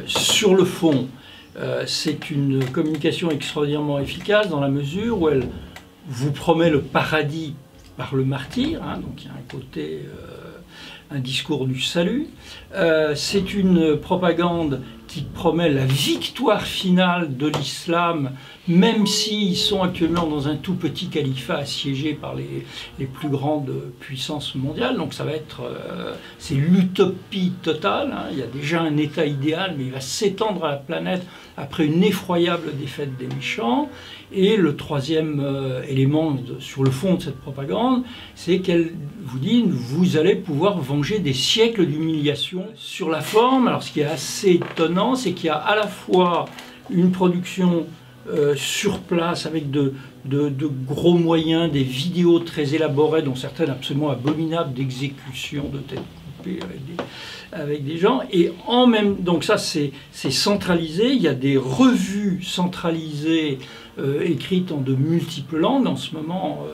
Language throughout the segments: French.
Sur le fond, c'est une communication extraordinairement efficace dans la mesure où elle vous promet le paradis par le martyr, hein, donc il y a un côté, un discours du salut. C'est une propagande qui promet la victoire finale de l'islam, même s'ils sont actuellement dans un tout petit califat assiégé par les plus grandes puissances mondiales. Donc ça va être, c'est l'utopie totale, hein. Il y a déjà un état idéal, mais il va s'étendre à la planète après une effroyable défaite des méchants. Et le troisième élément sur le fond de cette propagande, c'est qu'elle vous dit vous allez pouvoir venger des siècles d'humiliation. Sur la forme, alors ce qui est assez étonnant, c'est qu'il y a à la fois une production sur place avec de gros moyens, des vidéos très élaborées, dont certaines absolument abominables d'exécution de têtes coupées avec des gens, et en même donc ça c'est centralisé. Il y a des revues centralisées écrites en de multiples langues. En ce moment,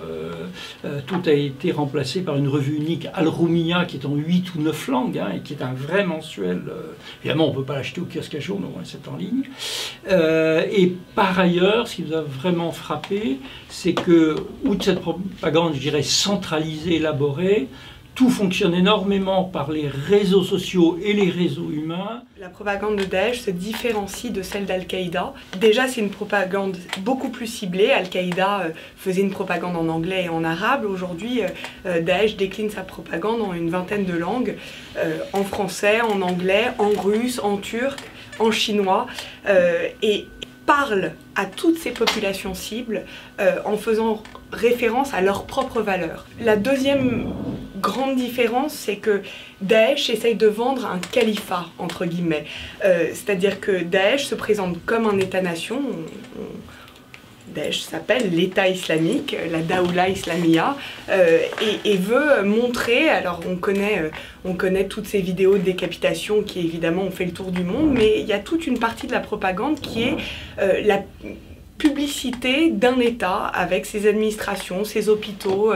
tout a été remplacé par une revue unique, Al-Roumia, qui est en 8 ou 9 langues, hein, et qui est un vrai mensuel. Évidemment, on ne peut pas l'acheter au kiosque à jour, donc c'est en ligne. Et par ailleurs, ce qui nous a vraiment frappé, c'est que, outre cette propagande, je dirais, centralisée, élaborée, tout fonctionne énormément par les réseaux sociaux et les réseaux humains. La propagande de Daesh se différencie de celle d'Al-Qaïda. Déjà, c'est une propagande beaucoup plus ciblée. Al-Qaïda faisait une propagande en anglais et en arabe. Aujourd'hui, Daesh décline sa propagande en une vingtaine de langues, en français, en anglais, en russe, en turc, en chinois, et parle à toutes ces populations cibles en faisant référence à leurs propres valeurs. La deuxième grande différence, c'est que Daesh essaye de vendre un califat, entre guillemets. C'est-à-dire que Daesh se présente comme un État-nation. Daesh s'appelle l'État islamique, la Daoula Islamia, et veut montrer, alors on connaît toutes ces vidéos de décapitation qui évidemment ont fait le tour du monde, mais il y a toute une partie de la propagande qui est la publicité d'un État avec ses administrations, ses hôpitaux,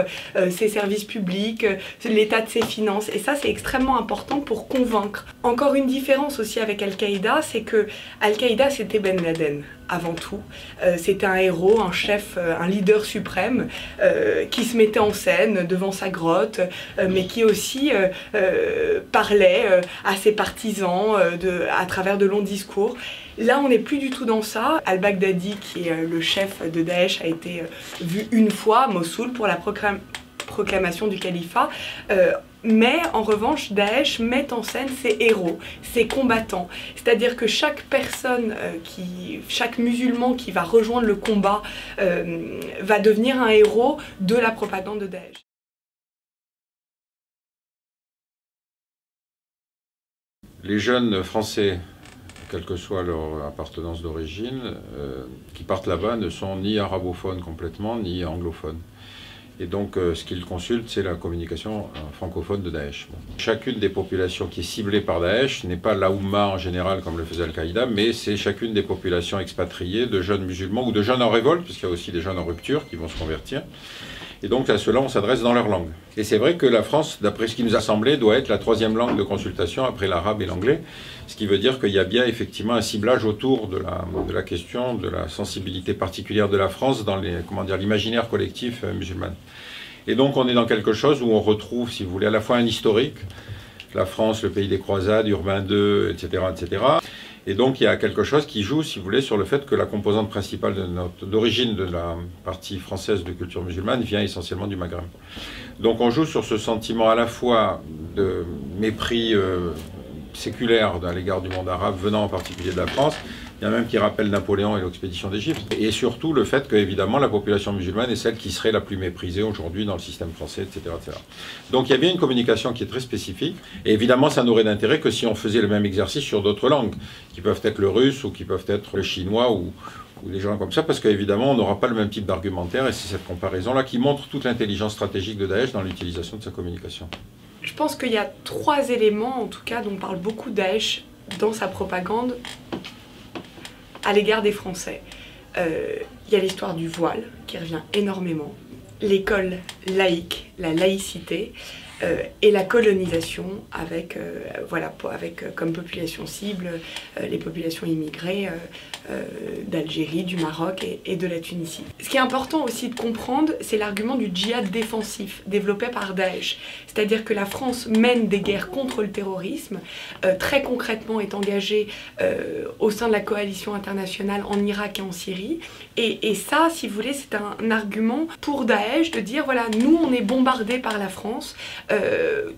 ses services publics, l'état de ses finances. Et ça, c'est extrêmement important pour convaincre. Encore une différence aussi avec Al-Qaïda, c'est que Al-Qaïda, c'était Ben Laden, avant tout. C'était un héros, un chef, un leader suprême qui se mettait en scène devant sa grotte, mais qui aussi parlait à ses partisans à travers de longs discours. Là, on n'est plus du tout dans ça. Al-Baghdadi, qui est le chef de Daesh, a été vu une fois à Mossoul pour la proclamation du califat. Mais en revanche, Daesh met en scène ses héros, ses combattants. C'est-à-dire que chaque personne, chaque musulman qui va rejoindre le combat va devenir un héros de la propagande de Daesh. Les jeunes Français, quelle que soit leur appartenance d'origine, qui partent là-bas ne sont ni arabophones complètement, ni anglophones. Et donc, ce qu'ils consultent, c'est la communication francophone de Daesh. Bon. Chacune des populations qui est ciblée par Daesh n'est pas la Oumma en général, comme le faisait Al-Qaïda, mais c'est chacune des populations expatriées, de jeunes musulmans ou de jeunes en révolte, puisqu'il y a aussi des jeunes en rupture qui vont se convertir. Et donc, à ceux-là, on s'adresse dans leur langue. Et c'est vrai que la France, d'après ce qui nous a semblé, doit être la troisième langue de consultation après l'arabe et l'anglais. Ce qui veut dire qu'il y a bien effectivement un ciblage autour de la question de la sensibilité particulière de la France dans l'imaginaire collectif musulman. Et donc, on est dans quelque chose où on retrouve, si vous voulez, à la fois un historique, la France, le pays des croisades, Urbain II, etc., etc. Et donc il y a quelque chose qui joue, si vous voulez, sur le fait que la composante principale d'origine de la partie française de culture musulmane vient essentiellement du Maghreb. Donc on joue sur ce sentiment à la fois de mépris séculaire à l'égard du monde arabe, venant en particulier de la France. Il y en a même qui rappellent Napoléon et l'expédition d'Égypte. Et surtout le fait qu'évidemment la population musulmane est celle qui serait la plus méprisée aujourd'hui dans le système français, etc., etc. Donc il y a bien une communication qui est très spécifique. Et évidemment ça n'aurait d'intérêt que si on faisait le même exercice sur d'autres langues, qui peuvent être le russe ou qui peuvent être le chinois ou des gens comme ça, parce qu'évidemment on n'aura pas le même type d'argumentaire. Et c'est cette comparaison-là qui montre toute l'intelligence stratégique de Daesh dans l'utilisation de sa communication. Je pense qu'il y a trois éléments, en tout cas, dont parle beaucoup Daesh dans sa propagande à l'égard des Français. Il y a l'histoire du voile qui revient énormément, l'école laïque, la laïcité, et la colonisation avec, comme population cible les populations immigrées d'Algérie, du Maroc et de la Tunisie. Ce qui est important aussi de comprendre, c'est l'argument du djihad défensif développé par Daesh. C'est-à-dire que la France mène des guerres contre le terrorisme, très concrètement est engagée au sein de la coalition internationale en Irak et en Syrie. Et ça, si vous voulez, c'est un argument pour Daesh de dire, voilà, nous on est bombardés par la France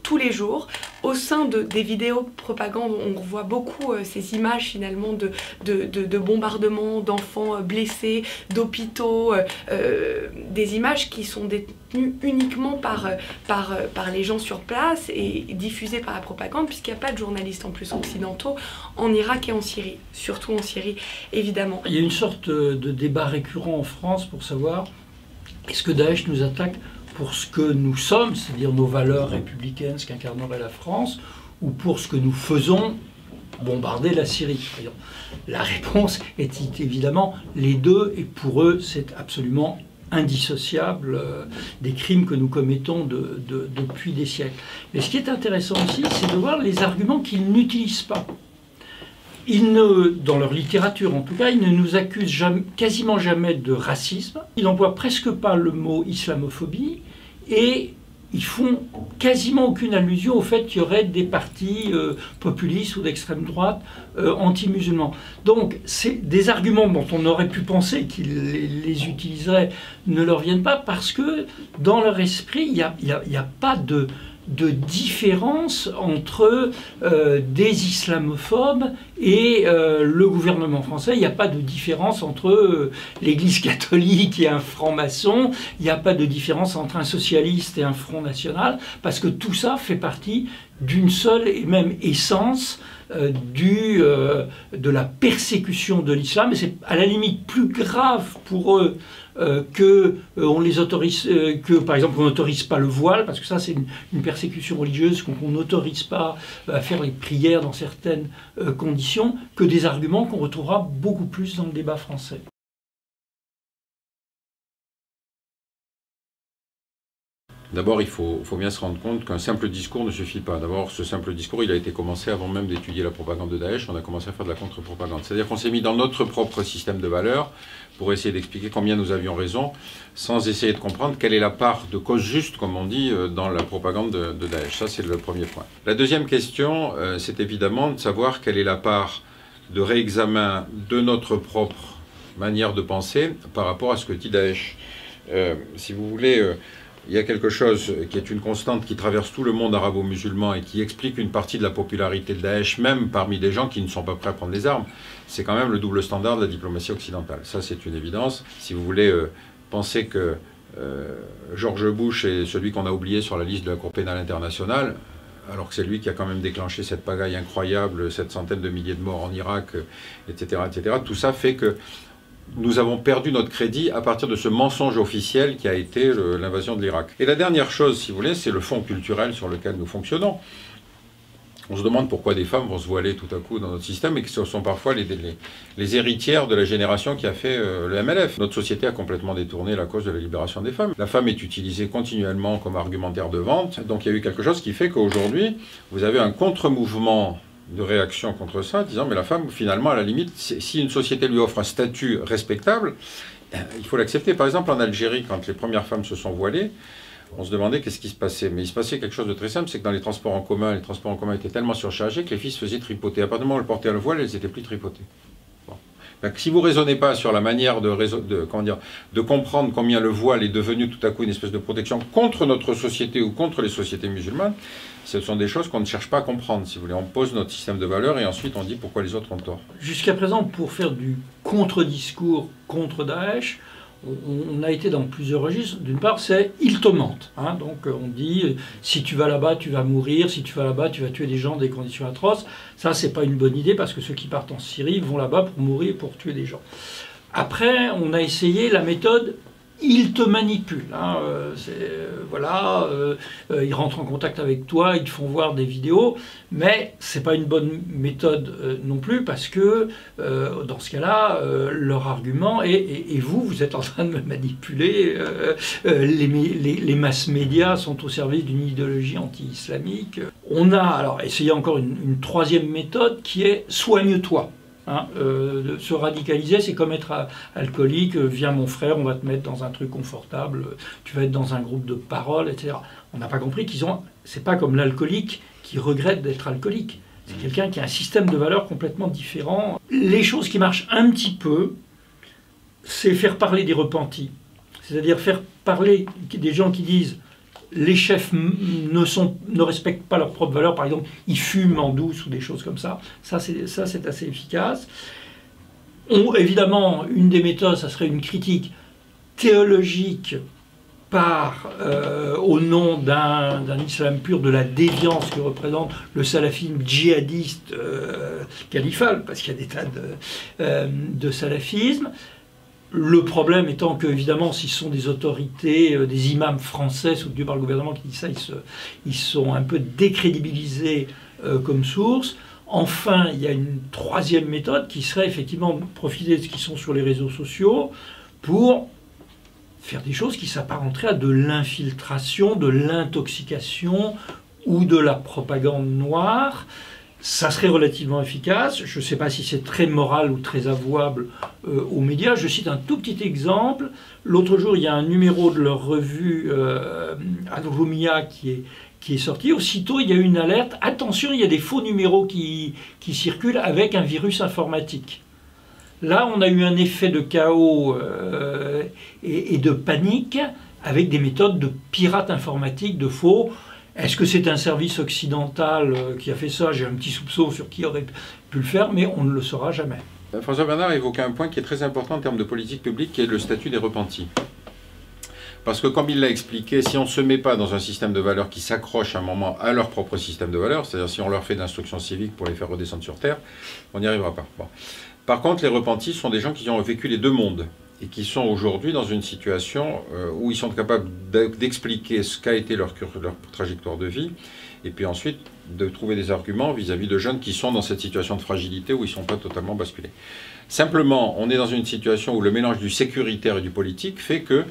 tous les jours. Au sein des vidéos propagande, on voit beaucoup ces images finalement de bombardements, d'enfants blessés, d'hôpitaux, des images qui sont détenues uniquement par les gens sur place et diffusées par la propagande, puisqu'il n'y a pas de journalistes en plus occidentaux en Irak et en Syrie, surtout en Syrie évidemment. Il y a une sorte de débat récurrent en France pour savoir est-ce que Daesh nous attaque pour ce que nous sommes, c'est-à-dire nos valeurs républicaines, ce qu'incarnerait la France, ou pour ce que nous faisons, bombarder la Syrie. La réponse est évidemment les deux, et pour eux, c'est absolument indissociable des crimes que nous commettons depuis des siècles. Mais ce qui est intéressant aussi, c'est de voir les arguments qu'ils n'utilisent pas. Dans leur littérature en tout cas, ils ne nous accusent quasiment jamais de racisme. Ils n'emploient presque pas le mot islamophobie et ils font quasiment aucune allusion au fait qu'il y aurait des partis populistes ou d'extrême droite anti-musulmans. Donc des arguments dont on aurait pu penser qu'ils les utiliseraient ne leur viennent pas parce que dans leur esprit, il n'y a pas de différence entre des islamophobes et le gouvernement français. Il n'y a pas de différence entre l'Église catholique et un franc-maçon. Il n'y a pas de différence entre un socialiste et un Front National, parce que tout ça fait partie d'une seule et même essence de la persécution de l'islam. Et c'est à la limite plus grave pour eux que par exemple on n'autorise pas le voile, parce que ça c'est une persécution religieuse, qu'on n'autorise pas à faire les prières dans certaines conditions, que des arguments qu'on retrouvera beaucoup plus dans le débat français. D'abord, il faut bien se rendre compte qu'un simple discours ne suffit pas. D'abord, ce simple discours, il a été commencé avant même d'étudier la propagande de Daesh. On a commencé à faire de la contre-propagande. C'est-à-dire qu'on s'est mis dans notre propre système de valeurs pour essayer d'expliquer combien nous avions raison, sans essayer de comprendre quelle est la part de cause juste, comme on dit, dans la propagande de Daesh. Ça, c'est le premier point. La deuxième question, c'est évidemment de savoir quelle est la part de réexamen de notre propre manière de penser par rapport à ce que dit Daesh. Si vous voulez... il y a quelque chose qui est une constante qui traverse tout le monde arabo-musulman et qui explique une partie de la popularité de Daesh, même parmi des gens qui ne sont pas prêts à prendre les armes. C'est quand même le double standard de la diplomatie occidentale. Ça, c'est une évidence. Si vous voulez penser que George Bush est celui qu'on a oublié sur la liste de la Cour pénale internationale, alors que c'est lui qui a quand même déclenché cette pagaille incroyable, cette centaine de milliers de morts en Irak, etc., etc., tout ça fait que nous avons perdu notre crédit à partir de ce mensonge officiel qui a été l'invasion de l'Irak. Et la dernière chose, si vous voulez, c'est le fond culturel sur lequel nous fonctionnons. On se demande pourquoi des femmes vont se voiler tout à coup dans notre système et que ce sont parfois les héritières de la génération qui a fait le MLF. Notre société a complètement détourné la cause de la libération des femmes. La femme est utilisée continuellement comme argumentaire de vente, donc il y a eu quelque chose qui fait qu'aujourd'hui, vous avez un contre-mouvement de réaction contre ça, disant mais la femme, finalement, à la limite, si une société lui offre un statut respectable, il faut l'accepter. Par exemple, en Algérie, quand les premières femmes se sont voilées, on se demandait qu'est-ce qui se passait. Mais il se passait quelque chose de très simple, c'est que dans les transports en commun étaient tellement surchargés que les filles se faisaient tripoter. À partir du moment où elles portaient le voile, elles n'étaient plus tripotées. Bon. Donc, si vous ne raisonnez pas sur la manière de comprendre combien le voile est devenu tout à coup une espèce de protection contre notre société ou contre les sociétés musulmanes, ce sont des choses qu'on ne cherche pas à comprendre, si vous voulez. On pose notre système de valeurs et ensuite on dit pourquoi les autres ont tort. Jusqu'à présent, pour faire du contre-discours contre Daesh, on a été dans plusieurs registres. D'une part, c'est « il te mentent ». Donc on dit « si tu vas là-bas, tu vas mourir. Si tu vas là-bas, tu vas tuer des gens dans des conditions atroces ». Ça, c'est pas une bonne idée parce que ceux qui partent en Syrie vont là-bas pour mourir, pour tuer des gens. Après, on a essayé la méthode « Ils te manipulent, hein, voilà, ils rentrent en contact avec toi, ils te font voir des vidéos, mais c'est pas une bonne méthode non plus, parce que dans ce cas-là, leur argument est et vous êtes en train de me manipuler, les masses médias sont au service d'une idéologie anti-islamique. On a alors essayé encore une troisième méthode qui est soigne-toi. Hein, se radicaliser, c'est comme être alcoolique, viens mon frère, on va te mettre dans un truc confortable, tu vas être dans un groupe de parole, etc. On n'a pas compris c'est pas comme l'alcoolique qui regrette d'être alcoolique. C'est quelqu'un qui a un système de valeurs complètement différent. Les choses qui marchent un petit peu, c'est faire parler des repentis. C'est-à-dire faire parler des gens qui disent les chefs ne respectent pas leurs propres valeurs, par exemple, ils fument en douce ou des choses comme ça. Ça, c'est assez efficace. Évidemment, une des méthodes, ça serait une critique théologique au nom d'un islam pur, de la déviance que représente le salafisme djihadiste califal, parce qu'il y a des tas de salafisme. Le problème étant que, évidemment, s'ils sont des autorités, des imams français soutenus par le gouvernement qui disent ça, ils sont un peu décrédibilisés comme source. Enfin, il y a une troisième méthode qui serait effectivement profiter de ce qui sont sur les réseaux sociaux pour faire des choses qui s'apparenteraient à de l'infiltration, de l'intoxication ou de la propagande noire. Ça serait relativement efficace. Je ne sais pas si c'est très moral ou très avouable aux médias. Je cite un tout petit exemple. L'autre jour, il y a un numéro de leur revue Al-Rumiyya qui est sorti. Aussitôt, il y a eu une alerte. Attention, il y a des faux numéros qui circulent avec un virus informatique. Là, on a eu un effet de chaos et de panique avec des méthodes de pirates informatiques, de faux. Est-ce que c'est un service occidental qui a fait ça? J'ai un petit soupçon sur qui aurait pu le faire, mais on ne le saura jamais. François Bernard évoque un point qui est très important en termes de politique publique, qui est le statut des repentis. Parce que, comme il l'a expliqué, si on ne se met pas dans un système de valeurs qui s'accroche à un moment à leur propre système de valeurs, c'est-à-dire si on leur fait d'instruction civique pour les faire redescendre sur Terre, on n'y arrivera pas. Bon. Par contre, les repentis sont des gens qui ont vécu les deux mondes et qui sont aujourd'hui dans une situation où ils sont capables d'expliquer ce qu'a été leur trajectoire de vie, et puis ensuite de trouver des arguments vis-à-vis de jeunes qui sont dans cette situation de fragilité où ils ne sont pas totalement basculés. Simplement, on est dans une situation où le mélange du sécuritaire et du politique fait que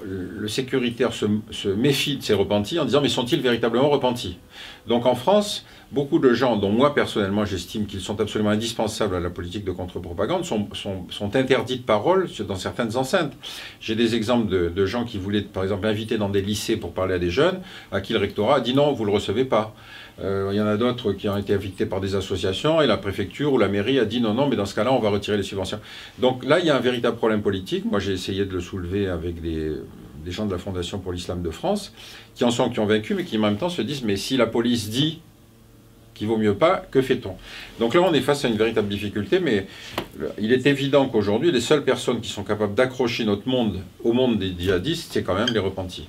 le sécuritaire se méfie de ces repentis en disant « mais sont-ils véritablement repentis ?» Donc en France, beaucoup de gens, dont moi personnellement j'estime qu'ils sont absolument indispensables à la politique de contre-propagande, sont interdits de parole dans certaines enceintes. J'ai des exemples de gens qui voulaient par exemple inviter dans des lycées pour parler à des jeunes, à qui le rectorat a dit « non, vous ne le recevez pas ». Il y en a d'autres qui ont été invités par des associations et la préfecture ou la mairie a dit non, non, mais dans ce cas-là, on va retirer les subventions. Donc là, il y a un véritable problème politique. Moi, j'ai essayé de le soulever avec des gens de la Fondation pour l'Islam de France, qui ont vaincu, mais qui en même temps se disent, mais si la police dit qu'il vaut mieux pas, que fait-on? Donc là, on est face à une véritable difficulté, mais il est évident qu'aujourd'hui, les seules personnes qui sont capables d'accrocher notre monde au monde des djihadistes, c'est quand même les repentis.